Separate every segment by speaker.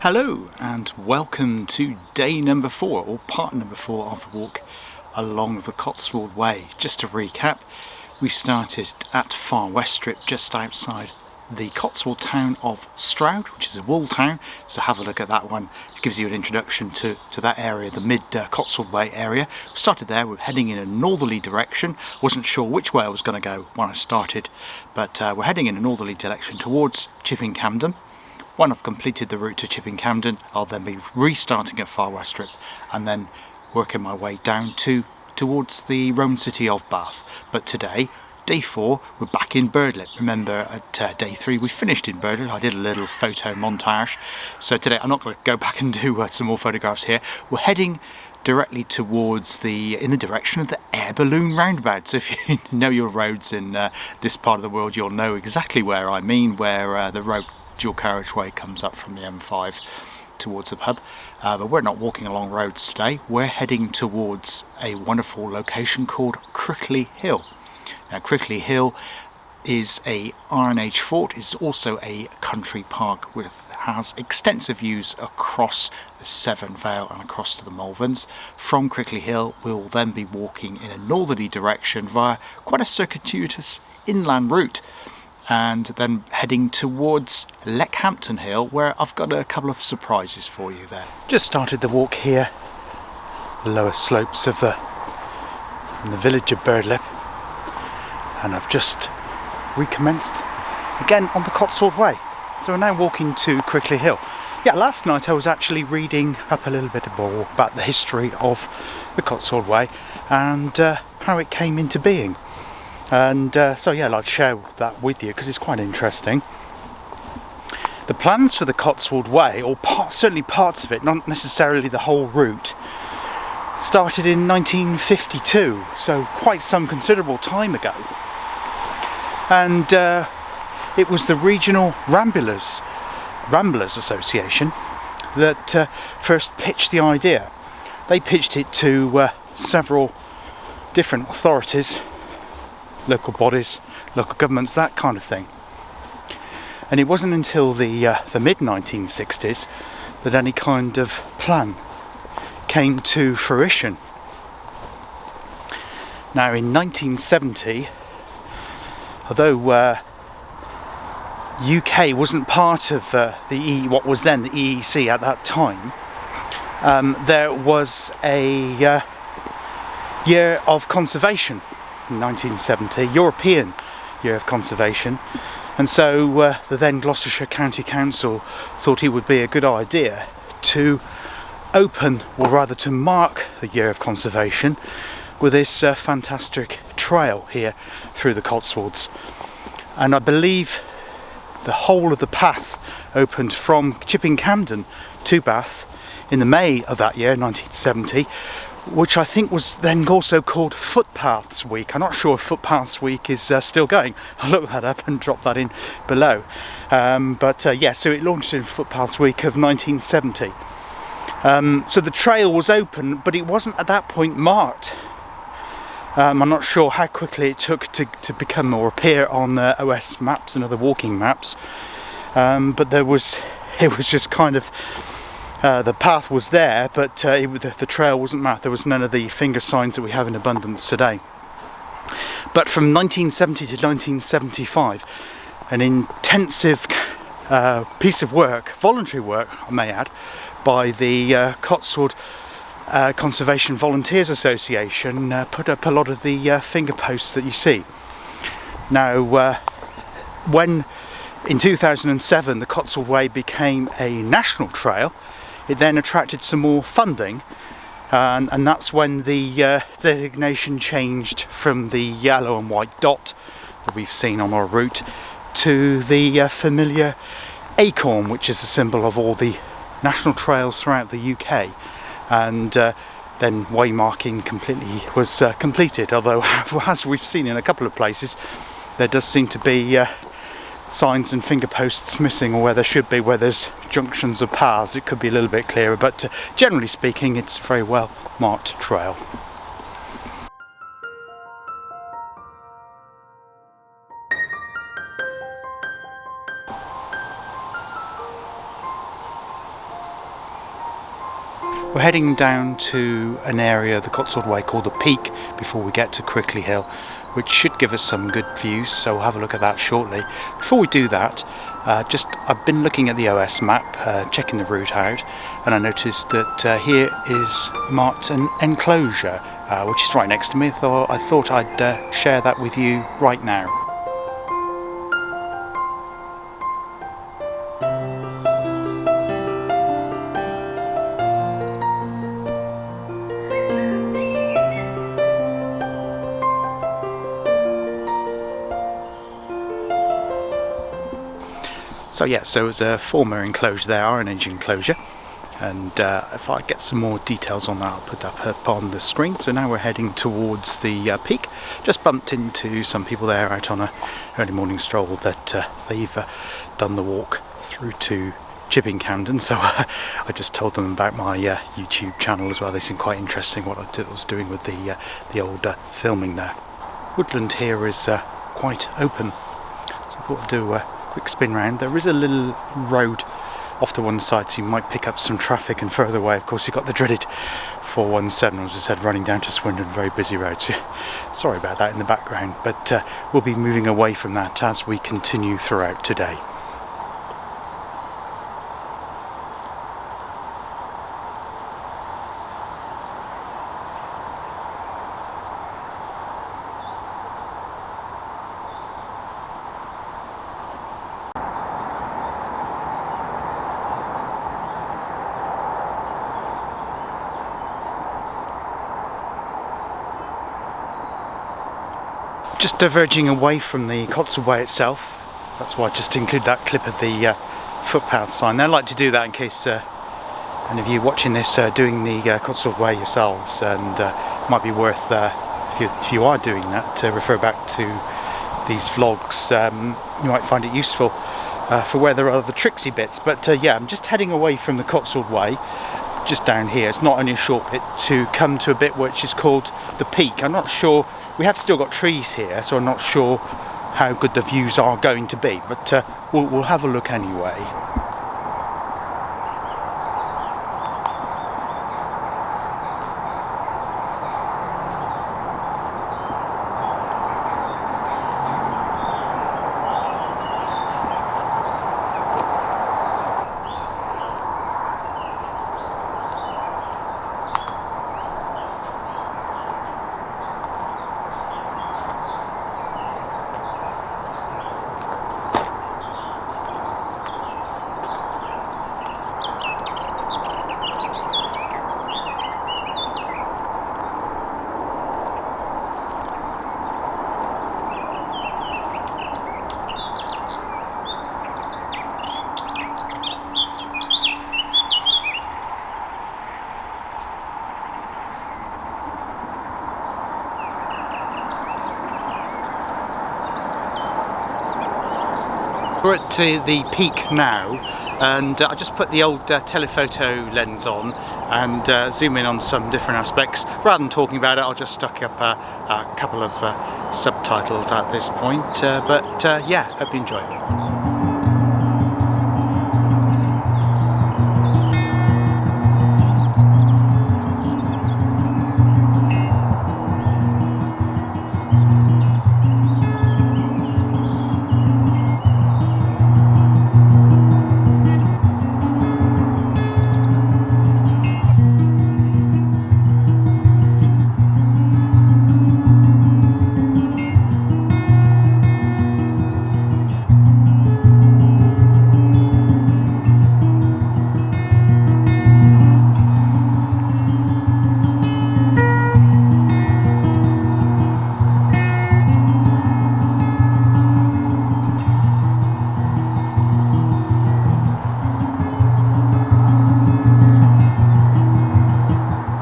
Speaker 1: Hello and welcome to day number 4, or part number 4 of the walk along the Cotswold Way. Just to recap, we started at Far West Strip just outside the Cotswold town of Stroud, which is a wool town, so have a look at that one. It gives you an introduction to that area, the mid Cotswold Way area. We started there, we're heading in a northerly direction. Wasn't sure which way I was going to go when I started, but we're heading in a northerly direction towards Leckhampton. When I've completed the route to Leckhampton, I'll then be restarting at Far West Strip and then working my way down towards the Roman city of Bath. But today, day 4, we're back in Birdlip. Remember at day 3 we finished in Birdlip. I did a little photo montage. So today I'm not going to go back and do some more photographs here. We're heading directly towards in the direction of the air balloon roundabout. So if you know your roads in this part of the world, you'll know exactly where I mean, where the road dual carriageway comes up from the M5 towards the pub, but we're not walking along roads today. We're heading towards a wonderful location called Crickley Hill. Now Crickley Hill is a Iron Age fort. It's also a country park has extensive views across the Severn Vale and across to the Malverns. From Crickley Hill we'll then be walking in a northerly direction via quite a circuitous inland route, and then heading towards Leckhampton Hill, where I've got a couple of surprises for you there. Just started the walk here, the lower slopes of the village of Birdlip, and I've just recommenced again on the Cotswold Way. So we're now walking to Crickley Hill. Yeah, last night I was actually reading up a little bit more about the history of the Cotswold Way and how it came into being. And so yeah, I'd like to share that with you because it's quite interesting. The plans for the Cotswold Way, or certainly parts of it, not necessarily the whole route, started in 1952, so quite some considerable time ago. And it was the Regional Ramblers Association that first pitched the idea. They pitched it to several different authorities, local bodies, local governments, that kind of thing. And it wasn't until the mid-1960s that any kind of plan came to fruition. Now in 1970, although UK wasn't part of what was then the EEC at that time, there was a year of conservation. 1970, European Year of Conservation, and so the then Gloucestershire County Council thought it would be a good idea to open, or rather to mark the Year of Conservation with this fantastic trail here through the Cotswolds. And I believe the whole of the path opened from Leckhampton to Bath in the May of that year, 1970, which I think was then also called Footpaths Week. I'm not sure if Footpaths Week is still going. I'll look that up and drop that in below. Yeah, so it launched in Footpaths Week of 1970. So the trail was open, but it wasn't at that point marked. I'm not sure how quickly it took to become or appear on OS maps and other walking maps, but it was just kind of the path was there, but the trail wasn't marked. There was none of the finger signs that we have in abundance today. But from 1970 to 1975, an intensive piece of work, voluntary work I may add, by the Cotswold Conservation Volunteers Association put up a lot of the finger posts that you see. Now, when in 2007 the Cotswold Way became a national trail, it then attracted some more funding, and that's when the designation changed from the yellow and white dot that we've seen on our route to the familiar acorn, which is a symbol of all the national trails throughout the UK. And then waymarking completely was completed, although as we've seen in a couple of places, there does seem to be signs and finger posts missing, or where there should be, where there's junctions of paths. It could be a little bit clearer, but generally speaking it's a very well marked trail. We're heading down to an area of the Cotswold Way called the Peak before we get to Crickley Hill, which should give us some good views, so we'll have a look at that shortly. Before we do that, I've been looking at the OS map, checking the route out, and I noticed that here is marked an enclosure, which is right next to me, so I thought I'd share that with you right now. So it's a former enclosure there, iron engine enclosure, and if I get some more details on that I'll put that up on the screen. So now we're heading towards the peak. Just bumped into some people there out on a early morning stroll that they've done the walk through to Leckhampton, so I just told them about my YouTube channel as well. They seemed quite interesting what I was doing with the old filming there. Woodland here is quite open, so I thought I'd do quick spin round. There is a little road off to one side, so you might pick up some traffic, and further away of course you've got the dreaded 417, as I said, running down to Swindon, very busy road, so sorry about that in the background, but we'll be moving away from that as we continue throughout today. Just diverging away from the Cotswold Way itself, that's why I just include that clip of the footpath sign. I like to do that in case any of you watching this doing the Cotswold Way yourselves, and it might be worth, if you are doing that, to refer back to these vlogs. You might find it useful for where there are other tricksy bits. But yeah, I'm just heading away from the Cotswold Way, just down here. It's not only a short bit to come to a bit which is called the Peak. I'm not sure. We have still got trees here, so I'm not sure how good the views are going to be, but we'll have a look anyway. We're at the peak now, and I just put the old telephoto lens on and zoom in on some different aspects. Rather than talking about it, I'll just stuck up a couple of subtitles at this point, but yeah, hope you enjoy it.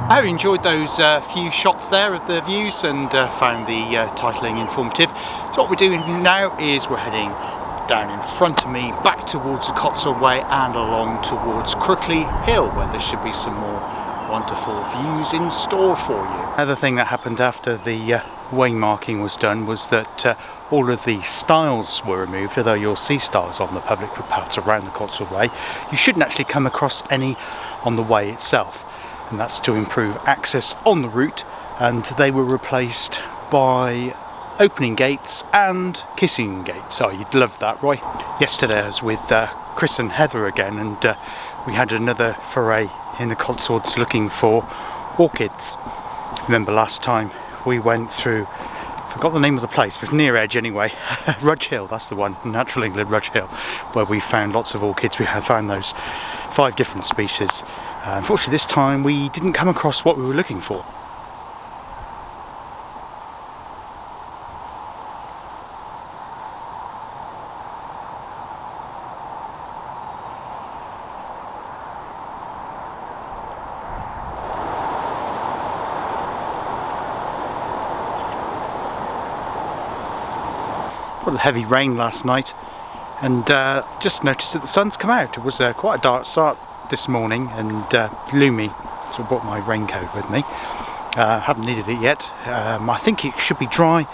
Speaker 1: I hope you enjoyed those few shots there of the views and found the titling informative. So what we're doing now is we're heading down in front of me, back towards the Cotswold Way and along towards Crickley Hill, where there should be some more wonderful views in store for you. Another thing that happened after the way marking was done was that all of the stiles were removed. Although you'll see stiles on the public footpaths around the Cotswold Way, you shouldn't actually come across any on the way itself. and that's to improve access on the route, and they were replaced by opening gates and kissing gates. Oh, you'd love that, right? Yesterday I was with Chris and Heather again, and we had another foray in the Cotswolds looking for orchids. Remember last time we went through, forgot the name of the place, but it's near Edge anyway, Rudge Hill, that's the one, Natural England Rudge Hill, where we found lots of orchids. We have found those 5 different species. Unfortunately this time we didn't come across what we were looking for. A heavy rain last night, and just noticed that the sun's come out. It was quite a dark start this morning and gloomy, so I brought my raincoat with me. Haven't needed it yet. I think it should be dry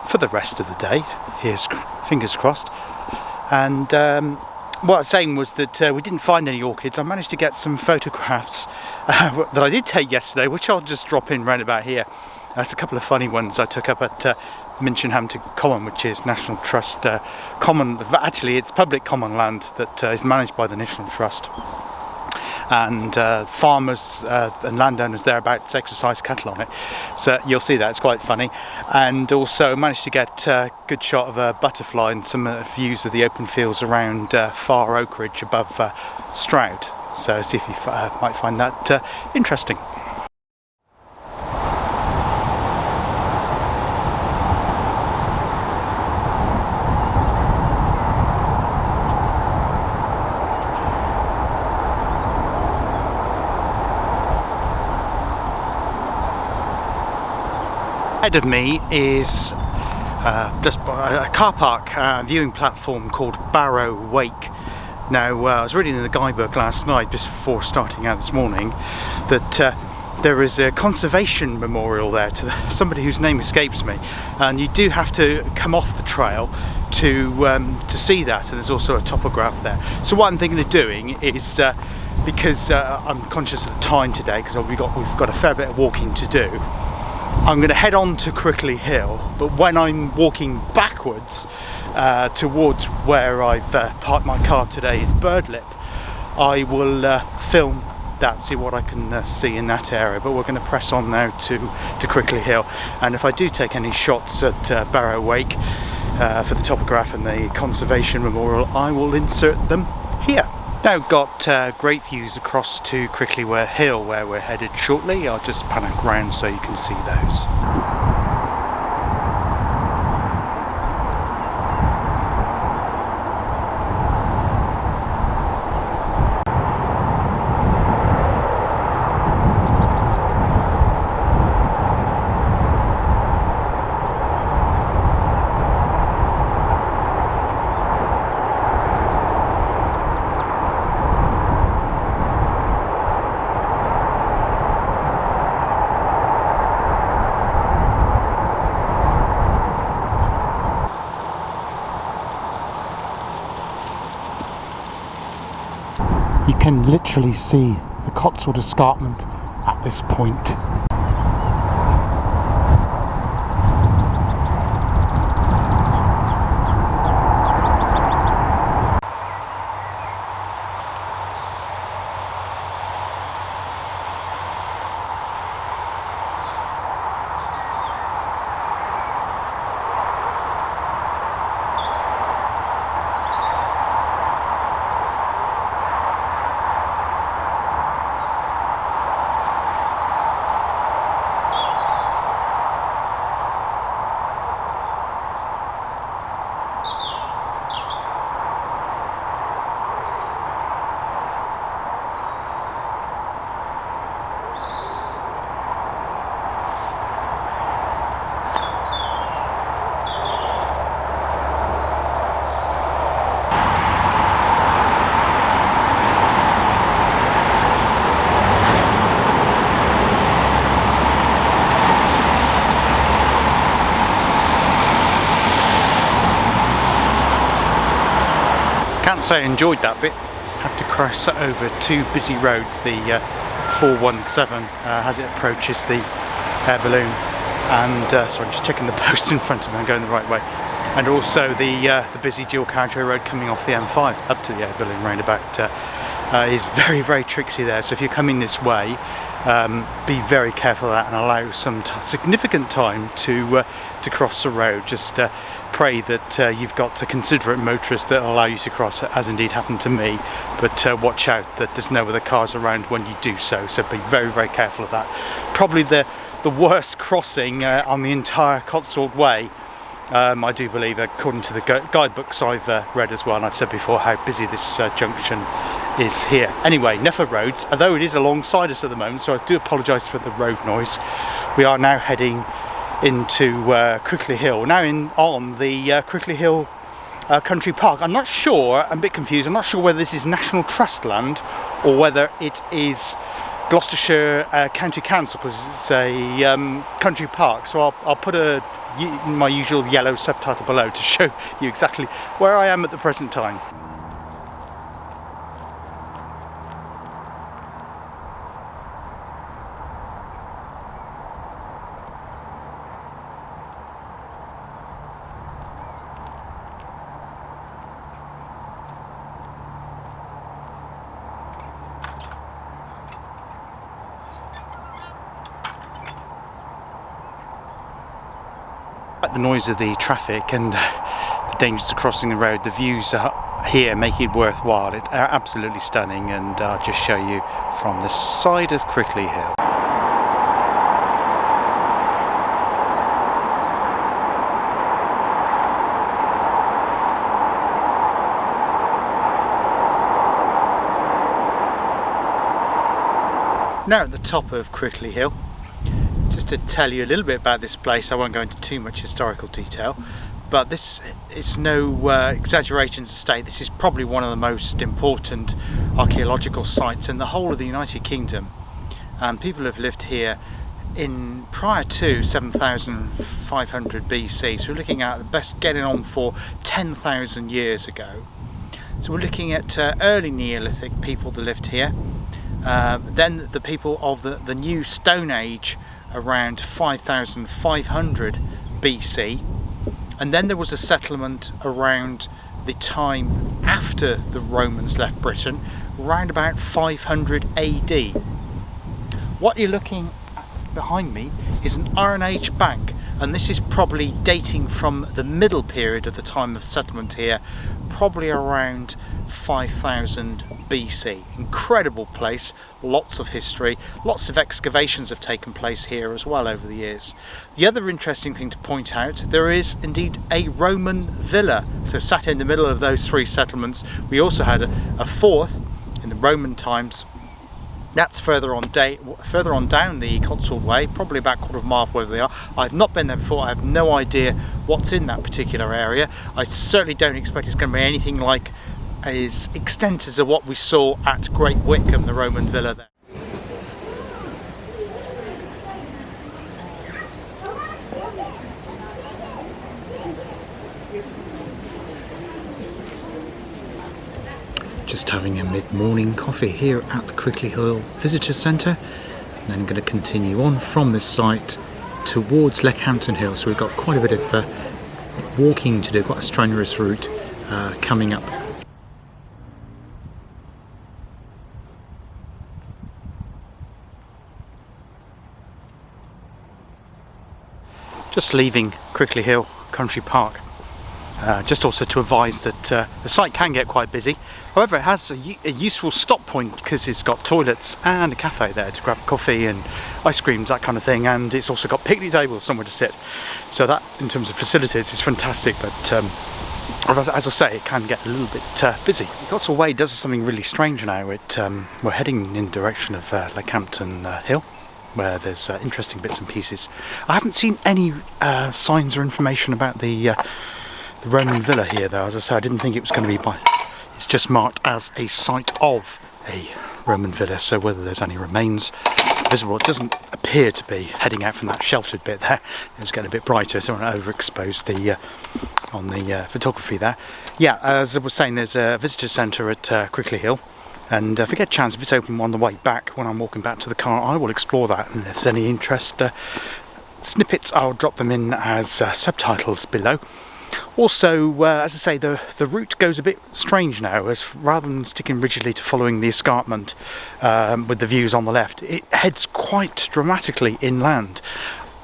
Speaker 1: for the rest of the day. Here's fingers crossed. And what I was saying was that we didn't find any orchids. I managed to get some photographs that I did take yesterday, which I'll just drop in round about here. There's a couple of funny ones I took up at Leckhampton Common, which is National Trust common. Actually, it's public common land that is managed by the National Trust, and farmers and landowners thereabouts exercise cattle on it. So you'll see that, it's quite funny. And also managed to get a good shot of a butterfly and some views of the open fields around Far Oakridge above Stroud. So see if you might find that interesting. Ahead of me is just a car park viewing platform called Barrow Wake. Now I was reading in the guidebook last night just before starting out this morning that there is a conservation memorial there to somebody whose name escapes me, and you do have to come off the trail to see that, and there's also a topograph there. So what I'm thinking of doing is because I'm conscious of the time today, because we've got a fair bit of walking to do, I'm going to head on to Crickley Hill, but when I'm walking backwards towards where I've parked my car today in Birdlip, I will film that, see what I can see in that area. But we're going to press on now to Crickley Hill, and if I do take any shots at Barrow Wake for the topograph and the conservation memorial, I will insert them here. Now got great views across to Crickley Hill where we're headed shortly. I'll just pan around so you can see those. You can literally see the Cotswold escarpment at this point. Can't say I enjoyed that bit. Have to cross over 2 busy roads, the 417 as it approaches the air balloon. And sorry, just checking the post in front of me, I'm going the right way. And also the busy dual carriageway road coming off the M5 up to the air balloon roundabout is very, very tricksy there. So if you're coming this way, be very careful of that and allow some significant time to cross the road. Just pray that you've got a considerate motorist that will allow you to cross, as indeed happened to me. But watch out that there's no other cars around when you do so. So be very, very careful of that. Probably the worst crossing on the entire Cotswold Way. I do believe, according to the guidebooks I've read as well, and I've said before how busy this junction is here. Anyway, enough of roads, although it is alongside us at the moment, so I do apologise for the road noise. We are now heading into Crickley Hill, now on the Crickley Hill Country Park. I'm not sure, I'm a bit confused, I'm not sure whether this is National Trust land or whether it is Gloucestershire County Council, because it's a country park. So I'll put my usual yellow subtitle below to show you exactly where I am at the present time. The noise of the traffic and the dangers of crossing the road, the views here make it worthwhile. It's absolutely stunning, and I'll just show you from the side of Crickley Hill. Now at the top of Crickley Hill, just to tell you a little bit about this place, I won't go into too much historical detail, but this is no exaggeration to state this is probably one of the most important archaeological sites in the whole of the United Kingdom. And people have lived here in prior to 7,500 BC, so we're looking at the best getting on for 10,000 years ago. So we're looking at early Neolithic people that lived here, then the people of the new Stone Age around 5,500 BC, and then there was a settlement around the time after the Romans left Britain, around about 500 AD. What you're looking at behind me is an Iron Age bank, and this is probably dating from the middle period of the time of settlement here, probably around 5000 BC. Incredible place, lots of history, lots of excavations have taken place here as well over the years. The other interesting thing to point out, there is indeed a Roman villa, so sat in the middle of those three settlements. We also had a fourth in the Roman times. That's further on down the Cotswold Way, probably about a quarter of a mile from where they are. I've not been there before, I have no idea what's in that particular area. I certainly don't expect it's going to be anything like as extent as what we saw at Great Wickham, the Roman villa there. Just having a mid-morning coffee here at the Crickley Hill Visitor Centre, and then going to continue on from this site towards Leckhampton Hill. So we've got quite a bit of walking to do, quite a strenuous route coming up. Just leaving Crickley Hill Country Park. Just also to advise that the site can get quite busy. However, it has a useful stop point because it's got toilets and a cafe there to grab coffee and ice creams, that kind of thing, and it's also got picnic tables, somewhere to sit. So that, in terms of facilities, is fantastic, but as I say, it can get a little bit busy. Cotswold Way does something really strange now. We're heading in the direction of Leckhampton Hill, where there's interesting bits and pieces. I haven't seen any signs or information about the Roman villa here, though. As I say, I didn't think it was going to be it's just marked as a site of a Roman villa, so whether there's any remains visible, it doesn't appear to be. Heading out from that sheltered bit there, it was getting a bit brighter, so I don't overexpose on the photography there. Yeah, as I was saying, there's a visitor centre at Crickley Hill. And if I get a chance, if it's open on the way back when I'm walking back to the car, I will explore that, and if there's any interest, snippets, I'll drop them in as subtitles below. Also, as I say, the route goes a bit strange now, as rather than sticking rigidly to following the escarpment with the views on the left, it heads quite dramatically inland.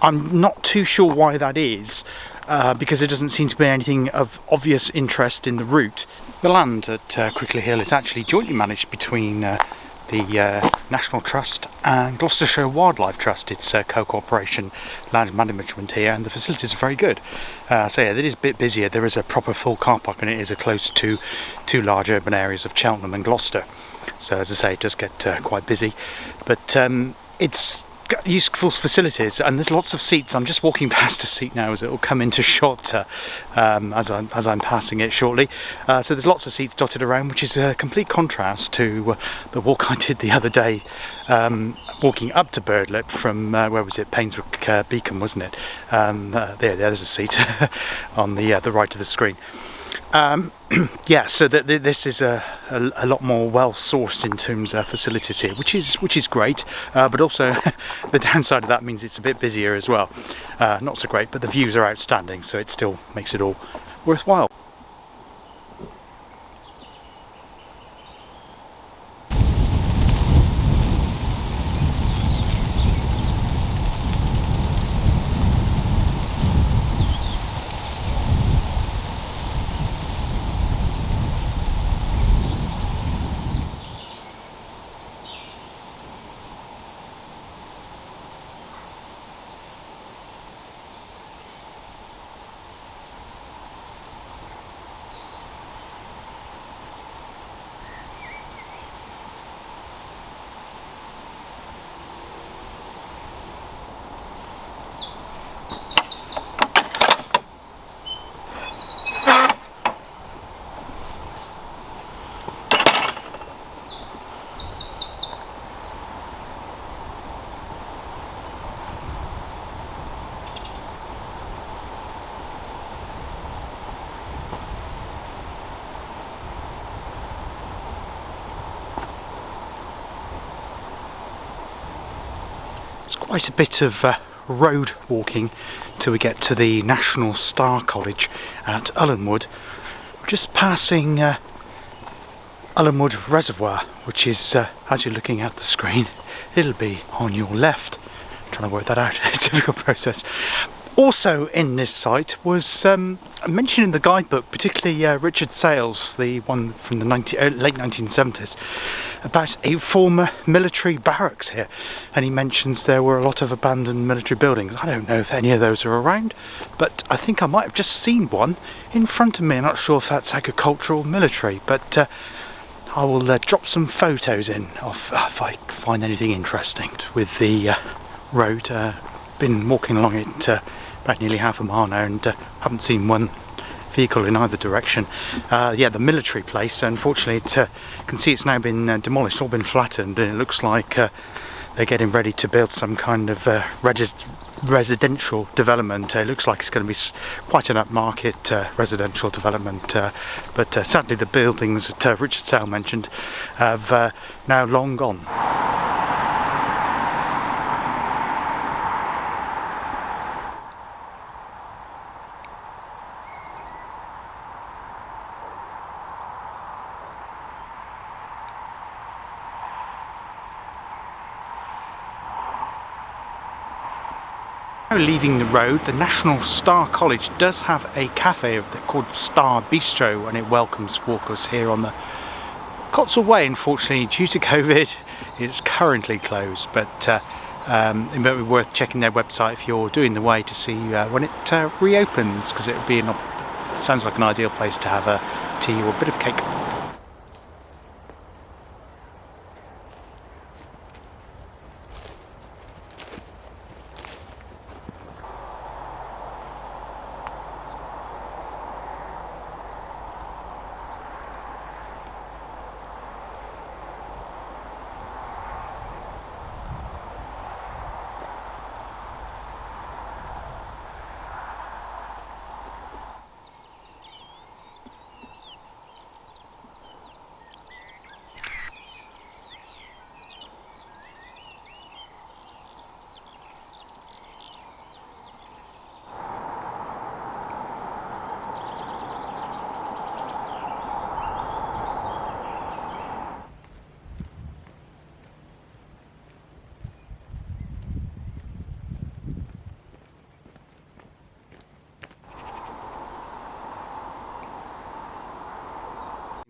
Speaker 1: I'm not too sure why that is, because there doesn't seem to be anything of obvious interest in the route. The land at Crickley Hill is actually jointly managed between the National Trust and Gloucestershire Wildlife Trust. It's co-cooperation land management here, and the facilities are very good. So yeah, it is a bit busier. There is a proper full car park, and it is close to two large urban areas of Cheltenham and Gloucester. So as I say, it does get quite busy, but it's got useful facilities, and there's lots of seats. I'm just walking past a seat now as it will come into shot as I'm passing it shortly. So there's lots of seats dotted around, which is a complete contrast to the walk I did the other day, walking up to Birdlip from where was it, Painswick Beacon, wasn't it? There's a seat on the right of the screen. Yeah, so this is a lot more well sourced in terms of facilities here, which is great, but also the downside of that means it's a bit busier as well. Not so great, but the views are outstanding, so it still makes it all worthwhile. It's quite a bit of road walking till we get to the National Star College at Ullenwood. We're just passing Ullenwood Reservoir, which is, as you're looking at the screen, it'll be on your left. I'm trying to work that out, it's a difficult process. Also in this site was mentioned in the guidebook, particularly Richard Sales, the one from the late 1970s, about a former military barracks here, and he mentions there were a lot of abandoned military buildings. I don't know if any of those are around, but I think I might have just seen one in front of me. I'm not sure if that's agricultural, military, but I will drop some photos in if I find anything interesting with the road. Been walking along it about nearly half a mile now, and haven't seen one vehicle in either direction. Yeah, the military place, unfortunately, you can see it's now been demolished, all been flattened, and it looks like they're getting ready to build some kind of residential development. It looks like it's going to be quite an upmarket residential development, but sadly the buildings that Richard Sale mentioned have now long gone. Leaving the road, the National Star College does have a cafe called Star Bistro, and it welcomes walkers here on the Cotswold Way. Unfortunately, due to COVID, it's currently closed, but it might be worth checking their website if you're doing the way to see when it reopens, because it would be it sounds like an ideal place to have a tea or a bit of cake.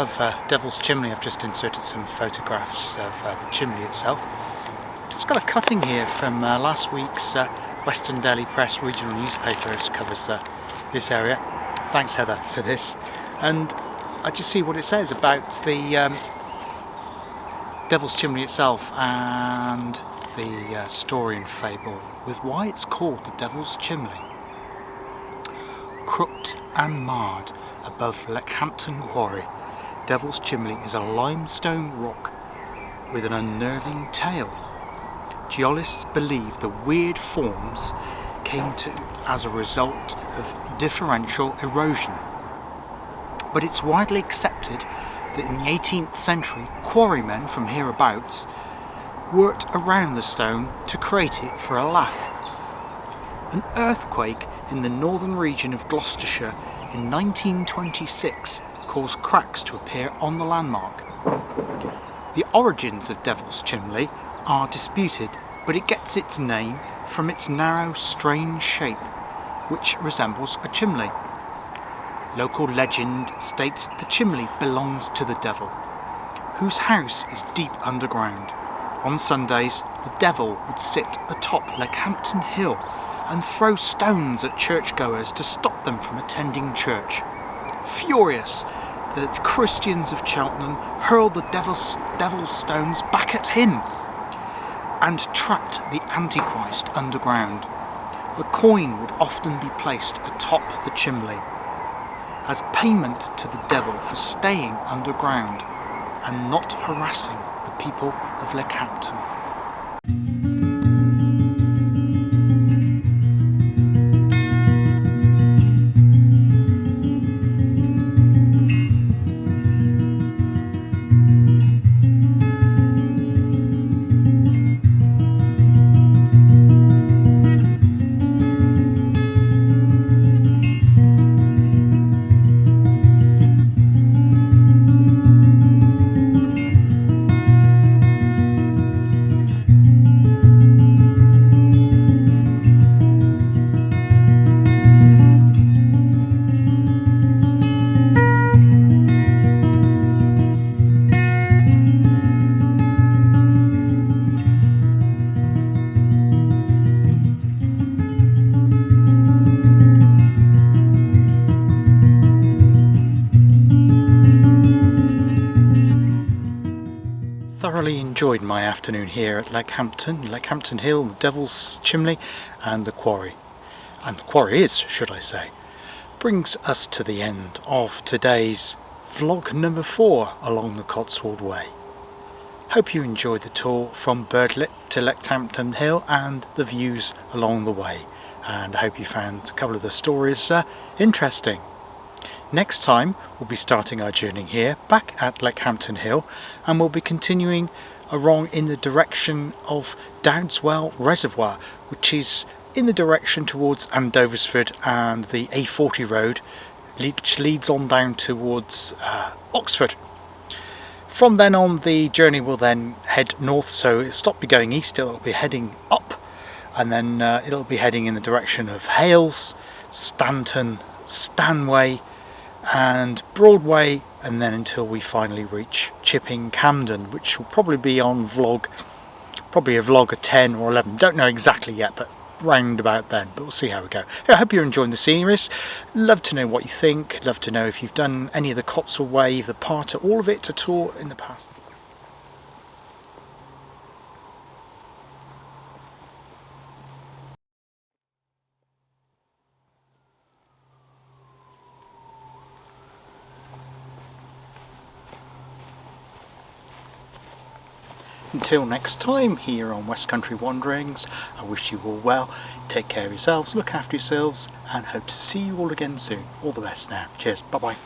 Speaker 1: of Devil's Chimney. I've just inserted some photographs of the chimney itself. Just got a cutting here from last week's Western Daily Press regional newspaper, which covers this area. Thanks, Heather, for this. And I just see what it says about the Devil's Chimney itself and the story and fable with why it's called the Devil's Chimney. Crooked and marred above Leckhampton quarry, Devil's Chimney is a limestone rock with an unnerving tale. Geologists believe the weird forms came to as a result of differential erosion. But it's widely accepted that in the 18th century, quarrymen from hereabouts worked around the stone to create it for a laugh. An earthquake in the northern region of Gloucestershire in 1926 caused cracks to appear on the landmark. The origins of Devil's Chimney are disputed, but it gets its name from its narrow, strange shape, which resembles a chimney. Local legend states the chimney belongs to the devil, whose house is deep underground. On Sundays, the devil would sit atop Leckhampton Hill and throw stones at churchgoers to stop them from attending church. Furious, the Christians of Cheltenham hurled the devil's stones back at him and trapped the Antichrist underground. A coin would often be placed atop the chimney as payment to the devil for staying underground and not harassing the people of Leckhampton. Thoroughly enjoyed my afternoon here at Leckhampton Hill, the Devil's Chimney and the quarry. And the quarry is, should I say. Brings us to the end of today's vlog number 4 along the Cotswold Way. Hope you enjoyed the tour from Birdlip to Leckhampton Hill and the views along the way. And I hope you found a couple of the stories interesting. Next time we'll be starting our journey here back at Leckhampton Hill, and we'll be continuing along in the direction of Dowdswell Reservoir, which is in the direction towards Andoversford, and the A40 road which leads on down towards Oxford. From then on, the journey will then head north, so it'll stop be going east, it'll be heading up, and then it'll be heading in the direction of Hales, Stanton, Stanway and Broadway, and then until we finally reach Chipping Camden, which will probably be on probably a vlog of 10 or 11, don't know exactly yet, but round about then, but we'll see how we go. I hope you're enjoying the sceneries. Love to know what you think, love to know if you've done any of the Cotswold Way, either part or all of it at all in the past. Until next time here on West Country Wanderings, I wish you all well, take care of yourselves, look after yourselves, and hope to see you all again soon. All the best now. Cheers, bye bye.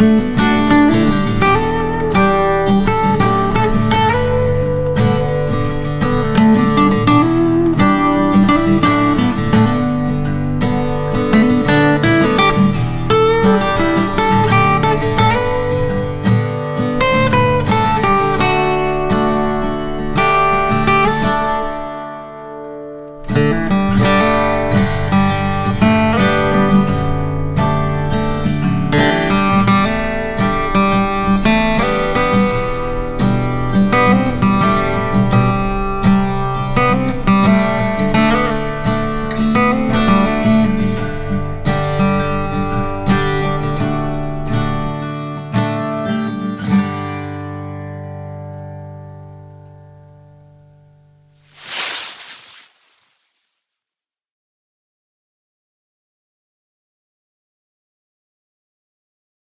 Speaker 1: you.